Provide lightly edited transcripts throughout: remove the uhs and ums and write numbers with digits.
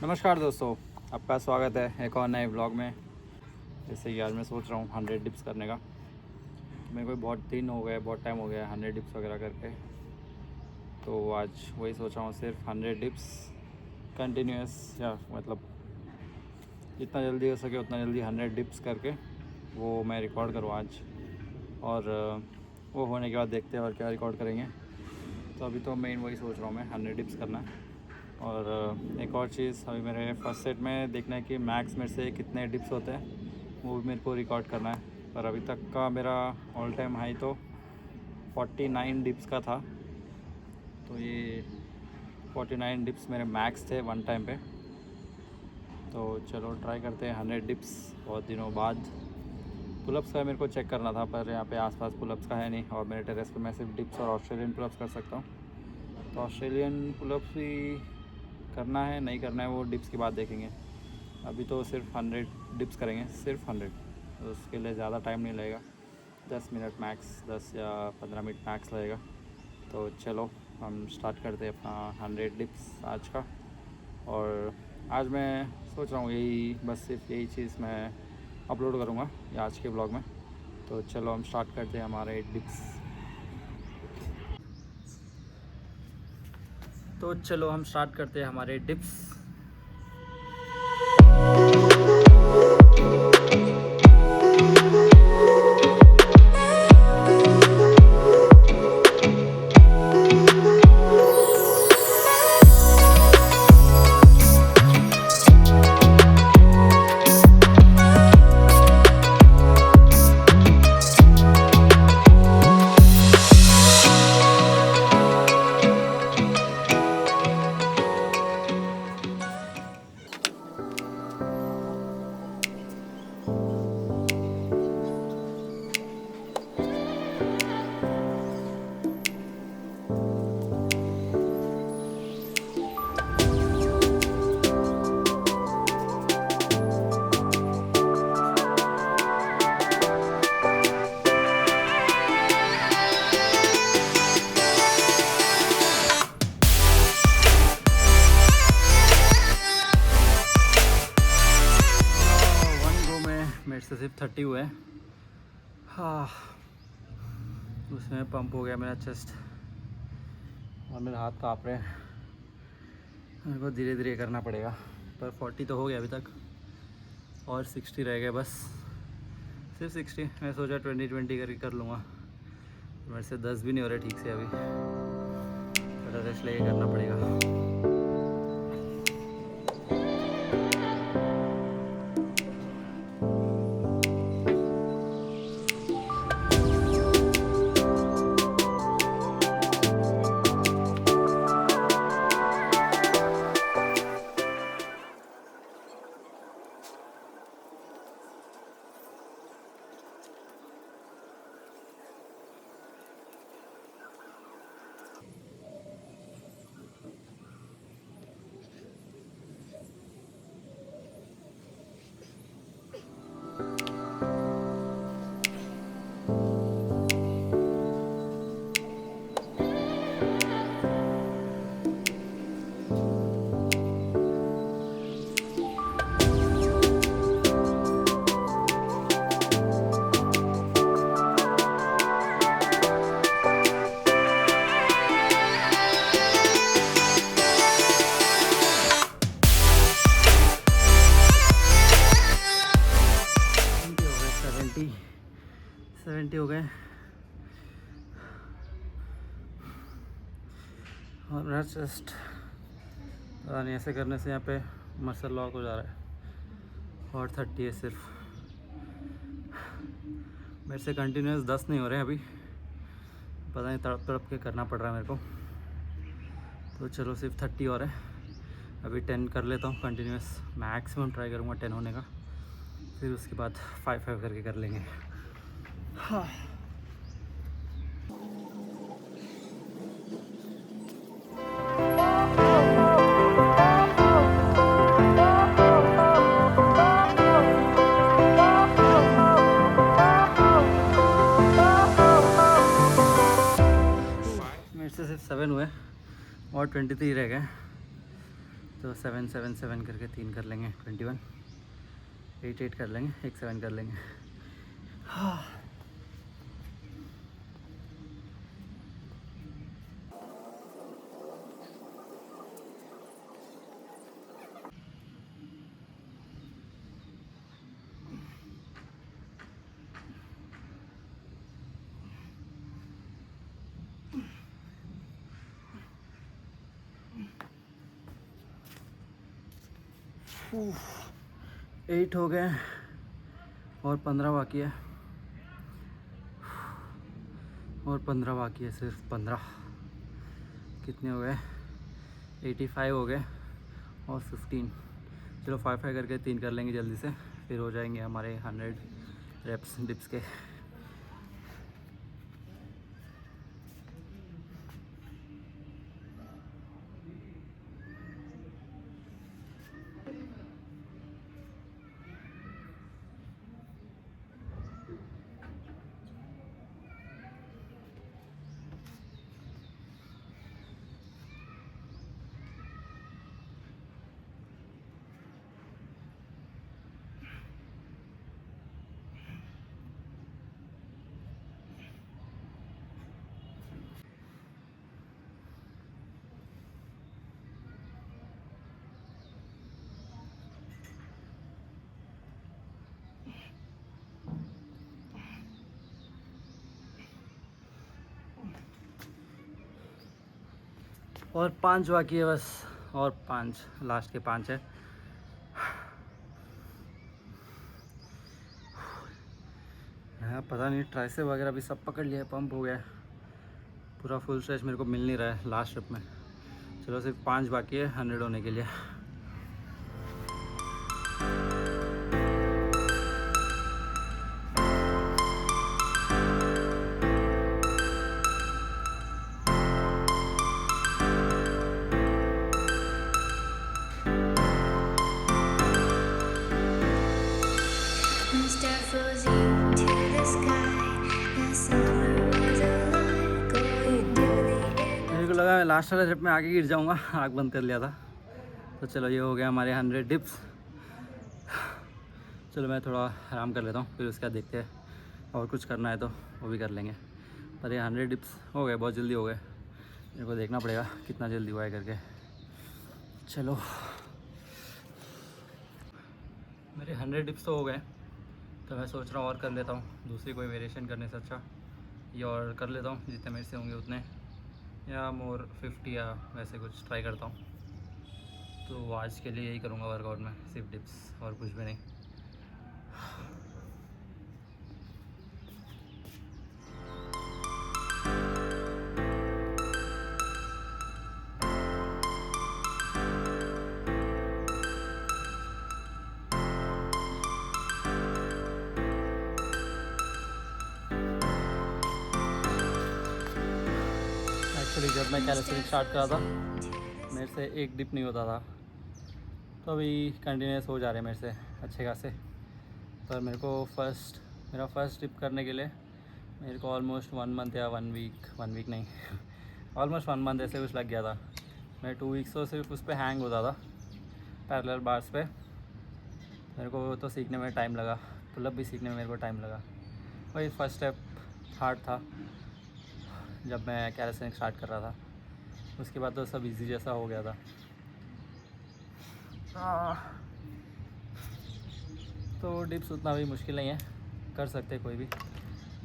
नमस्कार दोस्तों, आपका स्वागत है एक और नए ब्लॉग में। जैसे कि आज मैं सोच रहा हूँ 100 डिप्स करने का। मेरे को बहुत दिन हो गए, बहुत टाइम हो गया 100 डिप्स वगैरह करके। तो आज वही सोच रहा हूँ, सिर्फ 100 डिप्स कंटिन्यूस, या मतलब जितना जल्दी हो सके उतना जल्दी 100 डिप्स करके वो मैं रिकॉर्ड करूँ आज। और वो होने के बाद देखते हैं और क्या रिकॉर्ड करेंगे। तो अभी तो मेन वही सोच रहा हूँ मैं 100 डिप्स करना है। और एक और चीज़, अभी मेरे फर्स्ट सेट में देखना है कि मैक्स मेरे से कितने डिप्स होते हैं, वो भी मेरे को रिकॉर्ड करना है। पर अभी तक का मेरा ऑल टाइम हाई तो 49 डिप्स का था। तो ये 49 डिप्स मेरे मैक्स थे वन टाइम पे। तो चलो ट्राई करते हैं 100 डिप्स बहुत दिनों बाद। पुलअप्स का मेरे को चेक करना था, पर यहाँ पे आसपास पुलअप्स का है नहीं, और मेरे टेरेस पे मैं सिर्फ डिप्स और ऑस्ट्रेलियन पुलअप्स कर सकता हूँ। तो ऑस्ट्रेलियन पुलअप्स भी करना है, नहीं करना है वो डिप्स की बात देखेंगे। अभी तो सिर्फ 100 डिप्स करेंगे, सिर्फ 100। तो उसके लिए ज़्यादा टाइम नहीं लगेगा, 10 मिनट मैक्स, 10 या 15 मिनट मैक्स लगेगा। तो चलो हम स्टार्ट करते हैं अपना 100 डिप्स आज का। और आज मैं सोच रहा हूँ बस सिर्फ यही चीज़ मैं अपलोड करूँगा आज के ब्लॉग में। तो चलो हम स्टार्ट करते हैं हमारे डिप्स। तो चलो हम स्टार्ट करते हैं हमारे डिप्स। मेरे से सिर्फ 30 हुए। हाँ, उसमें पंप हो गया मेरा चेस्ट और मेरे हाथ काँप रहे हैं। मेरे को धीरे धीरे करना पड़ेगा, पर 40 तो हो गया अभी तक, और 60 रह गए बस, सिर्फ 60। मैं सोचा 20-20 करके कर लूँगा। मेरे से 10 भी नहीं हो रहे ठीक से अभी, थोड़ा रेस्ट लेके करना पड़ेगा। हो गए। और मेरा चेस्ट पता नहीं, ऐसे करने से यहाँ पे मसल लॉक हो जा रहा है। और 30 है सिर्फ। मेरे से कंटिन्यूस 10 नहीं हो रहे हैं अभी, पता नहीं, तड़प तड़प के करना पड़ रहा है मेरे को। तो चलो सिर्फ 30 और है, अभी 10 कर लेता हूँ कंटिन्यूस। मैक्सिमम ट्राई करूँगा 10 होने का, फिर उसके बाद 5-5 करके कर लेंगे। हाँ, मेरे से सिर्फ 7 हुए और 23 रह गए। तो 7-7-7 करके 3 कर लेंगे 21, 8-8 कर लेंगे, एक 7 कर लेंगे। हाँ 8 हो गए और 15 बाकी है, और 15 बाकी है, सिर्फ 15। कितने हो गए? 85 हो गए और 15। चलो 5-5 करके 3 कर लेंगे जल्दी से, फिर हो जाएंगे हमारे 100 रेप्स डिप्स के। और 5 बाकी है बस, और 5 लास्ट के 5 है। हाँ पता नहीं, ट्राइसेप वगैरह भी सब पकड़ लिया है, पंप हो गया है, पूरा फुल स्ट्रेच मेरे को मिल नहीं रहा है लास्ट ट्रिप में। चलो सिर्फ 5 बाकी है 100 होने के लिए। मेरे को लगा मैं लास्ट वाले ट्रिप में आगे गिर जाऊंगा, आँख बंद कर लिया था। तो चलो ये हो गया हमारे 100 डिप्स। चलो मैं थोड़ा आराम कर लेता हूँ, फिर उसके बाद देखते हैं, और कुछ करना है तो वो भी कर लेंगे। पर ये 100 डिप्स हो गए, बहुत जल्दी हो गए। मेरे को देखना पड़ेगा कितना जल्दी हुआ है करके। चलो मेरे 100 डिप्स तो हो गए, तो मैं सोच रहा हूँ और कर लेता हूँ, दूसरी कोई वेरिएशन करने से अच्छा ये और कर लेता हूँ, जितने मेरे से होंगे उतने, या मोर 50 या वैसे कुछ ट्राई करता हूँ। तो आज के लिए यही करूँगा वर्कआउट में, सिर्फ डिप्स और कुछ भी नहीं। एक्चुअली जब मैं कैलिस्थेनिक्स स्टार्ट करा था मेरे से एक डिप नहीं होता था, तो अभी कंटिन्यूस हो जा रहे हैं मेरे से अच्छे खासे। पर मेरे को मेरा फर्स्ट डिप करने के लिए मेरे को ऑलमोस्ट 1 मंथ या 1 वीक नहीं ऑलमोस्ट 1 मंथ ऐसे कुछ लग गया था। मैं 2 वीक्स तो सिर्फ उस पर हैंग होता था, पैरेलल बार्स पे। मेरे को तो सीखने में टाइम लगा, पुलअप भी सीखने में मेरे को टाइम लगा। वही फर्स्ट स्टेप हार्ड था जब मैं कैलिस्थेनिक्स स्टार्ट कर रहा था, उसके बाद तो सब इजी जैसा हो गया था। तो डिप्स उतना भी मुश्किल नहीं है, कर सकते कोई भी,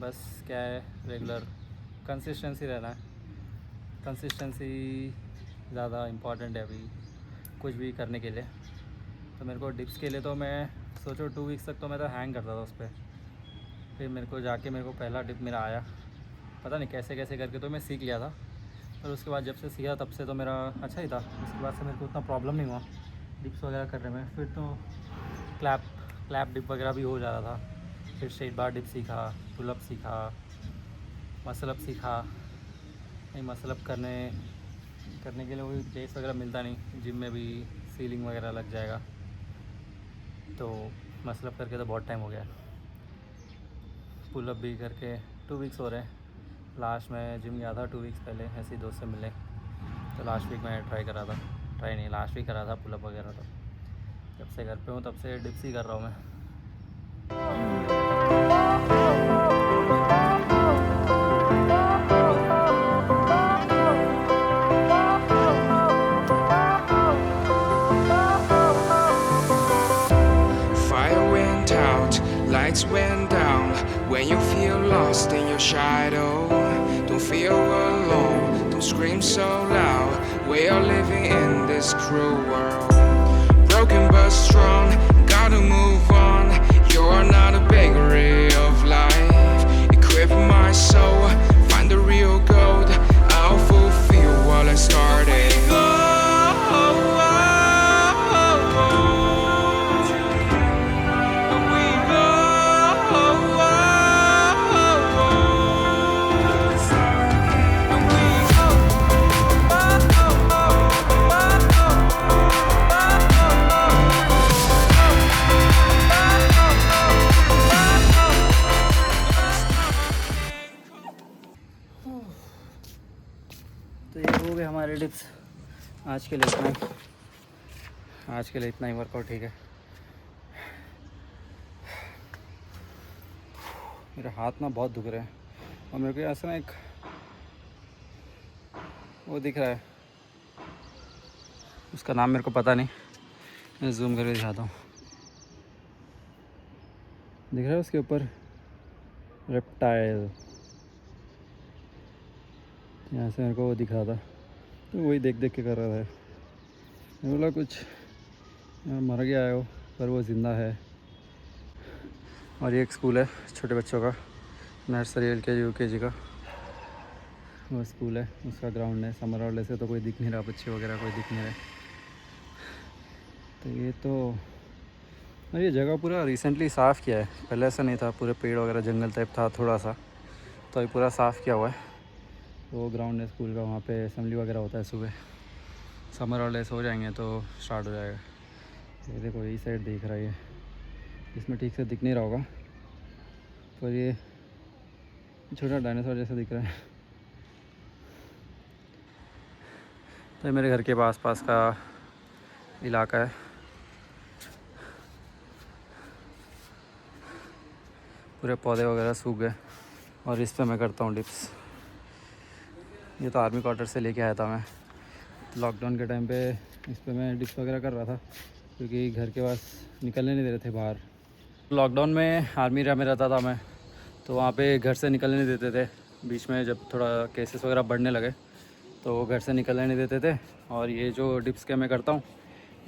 बस क्या है रेगुलर कंसिस्टेंसी रहना है। कंसिस्टेंसी ज़्यादा इम्पॉर्टेंट है अभी कुछ भी करने के लिए। तो मेरे को डिप्स के लिए तो मैं सोचो 2 वीक्स तक तो मैं तो हैंग करता था उस पर। फिर मेरे को पहला डिप मेरा आया, पता नहीं कैसे कैसे करके तो मैं सीख लिया था। और उसके बाद जब से सीखा तब से तो मेरा अच्छा ही था, उसके बाद से मेरे को उतना प्रॉब्लम नहीं हुआ डिप्स वगैरह करने में। फिर तो क्लैप डिप वगैरह भी हो जा रहा था। फिर स्ट्रेट बार डिप सीखा, पुलअप सीखा, मसल अप सीखा। नहीं मसल अप करने के लिए कोई प्लेस वगैरह मिलता नहीं, जिम में भी सीलिंग वगैरह लग जाएगा, तो मसल अप करके तो बहुत टाइम हो गया। पुलअप भी करके 2 वीक्स हो रहे हैं। लास्ट में जिम गया था 2 वीक्स पहले, ऐसे ही दोस्त से मिले, तो लास्ट वीक मैं ट्राई ट्राई नहीं, लास्ट वीक करा था पुलअप वगैरह। तो जब से घर पे हूँ तब से डिप्स ही कर रहा हूँ मैं। Fire went out, lights went down. When you feel lost in your shadow, don't feel alone, don't scream so loud. We are living in this cruel world, broken but strong, gotta move on. You're not a bakery of life. Equip my soul, find the real gold. I'll fulfill what I started. तो ये हो गए हमारे dips. आज के लिए इतना ही, आज के लिए इतना ही वर्कआउट, ठीक है। मेरे हाथ ना बहुत दुख रहे हैं और मेरे को ऐसा ना एक वो दिख रहा है, उसका नाम मेरे को पता नहीं, मैं जूम करके दिखाता हूँ। दिख रहा है उसके ऊपर रेप्टाइल, यहाँ से मेरे को वो दिखा था, तो वही देख देख के कर रहा था। मैं बोला कुछ मर गया है वो, पर वो ज़िंदा है। और ये एक स्कूल है छोटे बच्चों का, नर्सरी LKG UKG का वो स्कूल है, उसका ग्राउंड है। समर हॉलीडे से तो कोई दिख नहीं रहा, बच्चे वगैरह कोई दिख नहीं रहे। तो ये तो, और ये जगह पूरा रिसेंटली साफ़ किया है, पहले ऐसा नहीं था, पूरे पेड़ वगैरह जंगल टाइप था थोड़ा सा, तो ये पूरा साफ़ किया हुआ है। वो ग्राउंड है स्कूल का, वहाँ पे असेंबली वगैरह होता है सुबह। समर हॉलीडेज हो जाएंगे तो स्टार्ट हो जाएगा। ये देखो यही साइड दिख रहा है, इसमें ठीक से दिख नहीं रहा होगा, पर ये छोटा डायनासोर जैसा दिख रहा है। तो ये मेरे घर के आस-पास का इलाका है। पूरे पौधे वगैरह सूख गए और इस पे मैं करता हूँ डिप्स। ये तो आर्मी क्वार्टर से लेके आया था मैं, लॉकडाउन के टाइम पे इस पे मैं डिप्स वगैरह कर रहा था, क्योंकि घर के पास निकलने नहीं दे रहे थे बाहर। लॉकडाउन में आर्मी में रहता था मैं, तो वहाँ पे घर से निकलने नहीं देते थे। बीच में जब थोड़ा केसेस वगैरह बढ़ने लगे तो वो घर से निकलने नहीं देते थे। और ये जो डिप्स के मैं करता हूँ,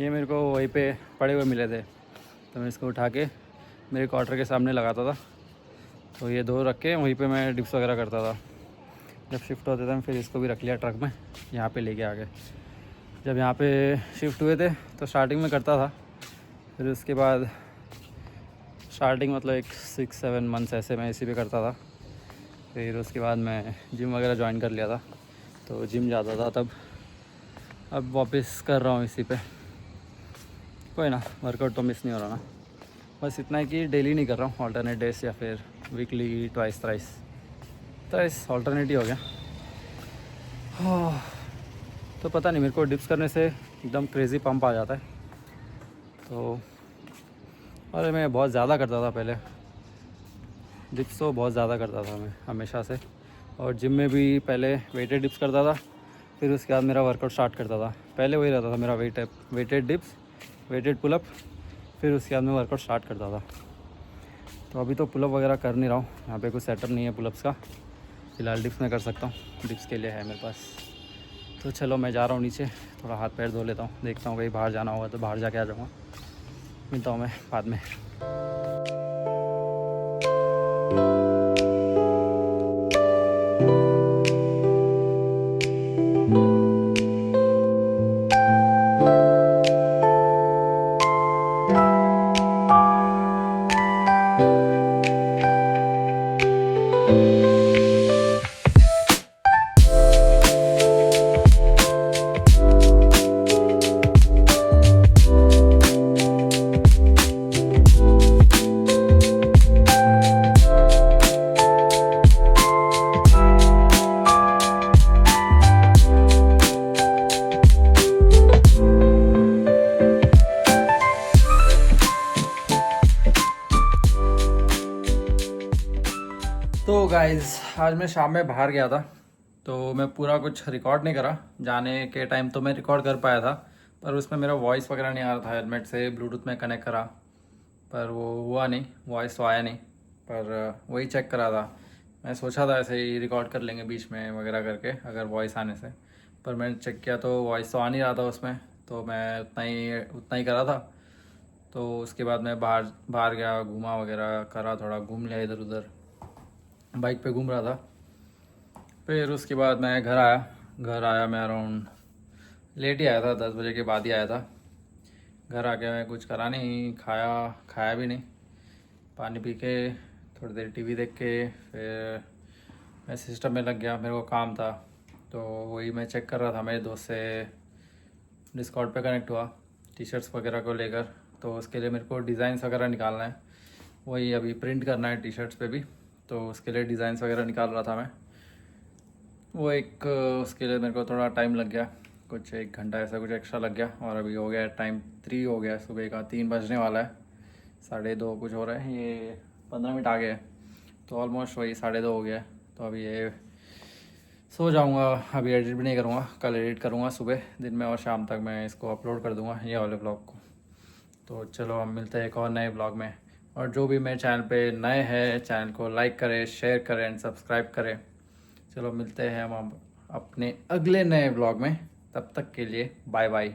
ये मेरे को वहीं पे पड़े हुए मिले थे, तो मैं इसको उठा के मेरे क्वार्टर के सामने लगाता था। तो ये दो रख के वहीं पे मैं डिप्स वगैरह करता था। जब शिफ्ट होते थे फिर इसको भी रख लिया ट्रक में, यहाँ पे लेके आ गए। जब यहाँ पे शिफ्ट हुए थे तो स्टार्टिंग में करता था, फिर उसके बाद स्टार्टिंग मतलब एक 6-7 मंथ्स ऐसे मैं इसी पे करता था। फिर उसके बाद मैं जिम वगैरह ज्वाइन कर लिया था, तो जिम जाता था तब। अब वापस कर रहा हूँ इसी पे। कोई ना, वर्कआउट तो मिस नहीं हो रहा ना। बस इतना है कि डेली नहीं कर रहा हूँ, ऑल्टरनेट डेज या फिर वीकली ट्वाइस थ्राइस ऑल्टरनेट ही हो गया। तो पता नहीं, मेरे को डिप्स करने से एकदम क्रेज़ी पंप आ जाता है। तो अरे मैं बहुत ज़्यादा करता था पहले डिप्स, तो बहुत ज़्यादा करता था मैं हमेशा से। और जिम में भी पहले वेटेड डिप्स करता था, फिर उसके बाद मेरा वर्कआउट स्टार्ट करता था। पहले वही रहता था मेरा, वेटेड डिप्स, वेटेड पुलअप, फिर उसके बाद मैं वर्कआउट स्टार्ट करता था। तो अभी तो पुलअप वगैरह कर नहीं रहा हूँ, यहाँ पे कुछ सेटअप नहीं है पुलअप्स का। फ़िलहाल डिप्स में कर सकता हूँ, डिप्स के लिए है मेरे पास। तो चलो मैं जा रहा हूँ नीचे, थोड़ा हाथ पैर धो लेता हूँ, देखता हूँ कहीं बाहर जाना होगा तो बाहर जाके आ जाऊँगा। मिलता हूँ मैं बाद में। गाइस आज मैं शाम में बाहर गया था, तो मैं पूरा कुछ रिकॉर्ड नहीं करा। जाने के टाइम तो मैं रिकॉर्ड कर पाया था, पर उसमें मेरा वॉइस वगैरह नहीं आ रहा था। हेलमेट से ब्लूटूथ में कनेक्ट करा, पर वो हुआ नहीं, वॉइस तो आया नहीं। पर वही चेक करा था। मैं सोचा था ऐसे ही रिकॉर्ड कर लेंगे बीच में वगैरह करके, अगर वॉइस आने से। पर मैंने चेक किया तो वॉइस तो आ नहीं रहा था उसमें, तो मैं उतना ही करा था। तो उसके बाद मैं बाहर बाहर गया, घूमा वगैरह करा, थोड़ा घूम लिया इधर उधर, बाइक पे घूम रहा था। फिर उसके बाद मैं घर आया मैं अराउंड लेट ही आया था, 10 बजे के बाद ही आया था। घर आके मैं कुछ करा नहीं, खाया भी नहीं। पानी पी के थोड़ी देर टीवी देख के फिर मैं सिस्टम में लग गया। मेरे को काम था, तो वही मैं चेक कर रहा था। मेरे दोस्त से डिस्कॉर्ड पे कनेक्ट हुआ टी शर्ट्स वगैरह को लेकर, तो उसके लिए मेरे को डिज़ाइंस वगैरह निकालना है। वही अभी प्रिंट करना है टी शर्ट्स पे भी, तो उसके लिए डिज़ाइंस वगैरह निकाल रहा था मैं। वो उसके लिए मेरे को थोड़ा टाइम लग गया, कुछ 1 घंटा ऐसा कुछ एक्स्ट्रा लग गया। और अभी हो गया टाइम 3 हो गया, सुबह का 3 बजने वाला है। 2:30 कुछ हो रहा है, ये 15 मिनट आ गए, तो ऑलमोस्ट वही 2:30 हो गया है। तो अभी ये सो जाऊंगा। अभी एडिट भी नहीं करूँगा, कल एडिट करूँगा सुबह दिन में, और शाम तक मैं इसको अपलोड कर दूँगा ये वाले ब्लॉग को। तो चलो हम मिलते हैं एक और नए ब्लॉग में। और जो भी मेरे चैनल पे नए हैं, चैनल को लाइक करें, शेयर करें एंड सब्सक्राइब करें। चलो मिलते हैं हम अपने अगले नए ब्लॉग में। तब तक के लिए बाय बाय।